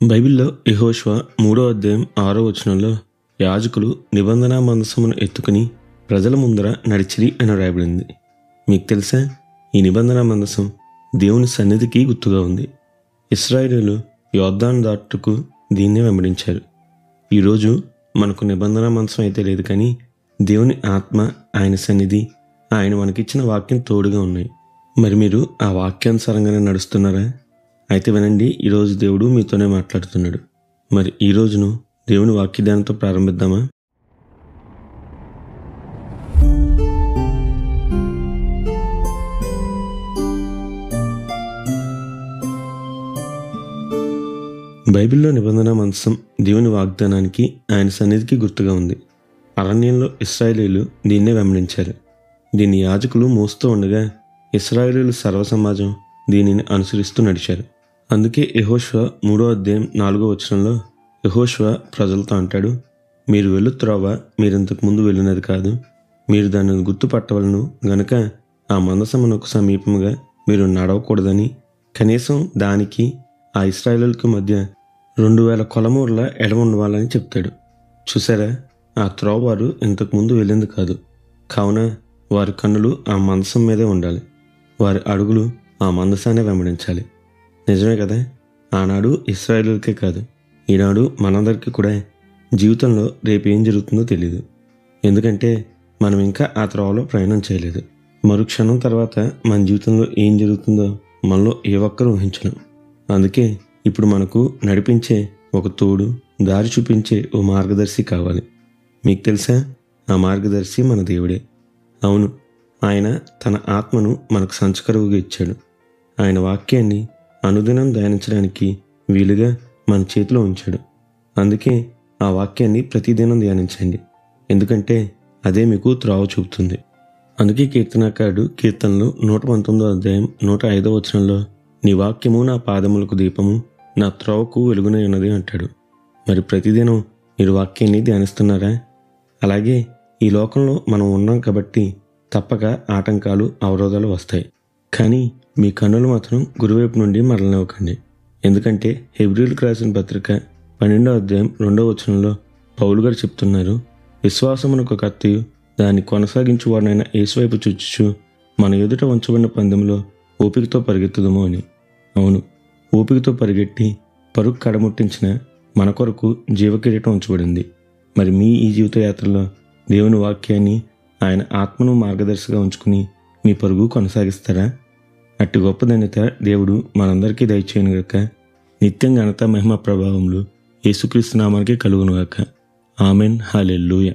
బైబిల్లో యెహోషువ 3వ అధ్యాయం 6వ వచనంలో యాజకులు నిబంధన మందసమును ఎత్తుకుని ప్రజల ముందర నడిచిరి అని రాయబడింది. మీకు తెలుసా, ఈ నిబంధన మందసం దేవుని సన్నిధికి గుర్తుగా ఉంది. ఇశ్రాయేలీయులు యొర్దాను దాటుకు దీన్నే వెంబడించారు. ఈరోజు మనకు నిబంధన మందసం అయితే లేదు, కానీ దేవుని ఆత్మ, ఆయన సన్నిధి, ఆయన మనకిచ్చిన వాక్యం తోడుగా ఉన్నాయి. మరి మీరు ఆ వాక్యానుసారంగానే నడుస్తున్నారా? అయితే వినండి, ఈరోజు దేవుడు మీతోనే మాట్లాడుతున్నాడు. మరి ఈ రోజును దేవుని వాక్యధ్యానంతో ప్రారంభిద్దామా? బైబిల్లో నిబంధన మందసం దేవుని వాగ్దానానికి, ఆయన సన్నిధికి గుర్తుగా ఉంది. అరణ్యంలో ఇశ్రాయేలీయులు దీన్నే వెంబడించారు. దీన్ని యాజకులు మోస్తూ ఉండగా ఇశ్రాయేలీయుల సర్వసమాజం దీనిని అనుసరిస్తూ నడిచారు. అందుకే యెహోషువ 3వ అధ్యాయం 4వ వచనంలో యెహోషువ ప్రజలతో అంటాడు, మీరు వెళ్ళు త్రోవ మీరింతకు ముందు వెళ్ళినది కాదు, మీరు దానిని గుర్తుపట్టవలను గనుక ఆ మందసమునకు సమీపముగా మీరు నడవకూడదని, కనీసం దానికి ఆ ఇశ్రాయేలీయులకు మధ్య 2000 కొలమూరల ఎడమ ఉండవాలని చెప్తాడు. చూసారా, ఆ త్రోవ వారు ఇంతకు ముందు వెళ్ళింది కాదు. కావున వారి కన్నులు ఆ మందసం మీదే ఉండాలి, వారి అడుగులు ఆ మందసాన్ని వెంబడించాలి. నిజమే కదా, ఆనాడు ఇశ్రాయేలీయులకే కాదు, ఈనాడు మనందరికీ కూడా జీవితంలో రేపు ఏం జరుగుతుందో తెలియదు. ఎందుకంటే మనం ఇంకా ఆ త్రోవలో ప్రయాణం చేయలేదు. మరుక్షణం తర్వాత మన జీవితంలో ఏం జరుగుతుందో మనలో ఏ ఒక్కరూ ఊహించలేం. అందుకే ఇప్పుడు మనకు నడిపించే ఒక తోడు, దారి చూపించే ఓ మార్గదర్శి కావాలి. మీకు తెలుసా, ఆ మార్గదర్శి మన దేవుడే. అవును, ఆయన తన ఆత్మను మనకు సంచకరువుగా ఇచ్చాడు. ఆయన వాక్యాన్ని అనుదినం ధ్యానించడానికి వీలుగా మన చేతిలో ఉంచాడు. అందుకే ఆ వాక్యాన్ని ప్రతిదినం ధ్యానించండి, ఎందుకంటే అదే మీకు త్రోవ చూపుతుంది. అందుకే కీర్తనకారుడు కీర్తనలు 119వ అధ్యాయం 105వ వచనంలో, నీ వాక్యము నా పాదములకు దీపము, నా త్రోవకు వెలుగునై ఉన్నది అంటాడు. మరి ప్రతిదినం మీరు వాక్యాన్ని ధ్యానిస్తున్నారా? అలాగే ఈ లోకంలో మనం ఉన్నాం కాబట్టి తప్పక ఆటంకాలు, అవరోధాలు వస్తాయి. కానీ మీ కన్నులు మాత్రం గురువైపు నుండి మరలనివ్వకండి. ఎందుకంటే హెబ్రీయులకు రాసిన పత్రిక 12వ అధ్యాయం 2వ వచనంలో పౌలు గారు చెప్తున్నారు, విశ్వాసమునకు కత్తియు దాన్ని కొనసాగించువాడైన యేసువైపు చూచుచు మన ఎదుట ఉంచబడిన పందెంలో ఓపికతో పరిగెత్తుదము అని. అవును, ఓపికతో పరిగెట్టి పరుగు కడముట్టించిన మన కొరకు జీవకిరీటం ఉంచబడింది. మరి మీ ఈ జీవిత యాత్రలో దేవుని వాక్యాన్ని, ఆయన ఆత్మను మార్గదర్శిగా ఉంచుకుని మీ పరుగు కొనసాగిస్తారా? అట్టి గొప్ప ధన్యత దేవుడు మనందరికీ దయచేయను గాక. నిత్యం ఘనత, మహిమ, ప్రభావములు యేసుక్రీస్తు నామానికి కలుగును గాక. ఆమెన్. హల్లెలూయా.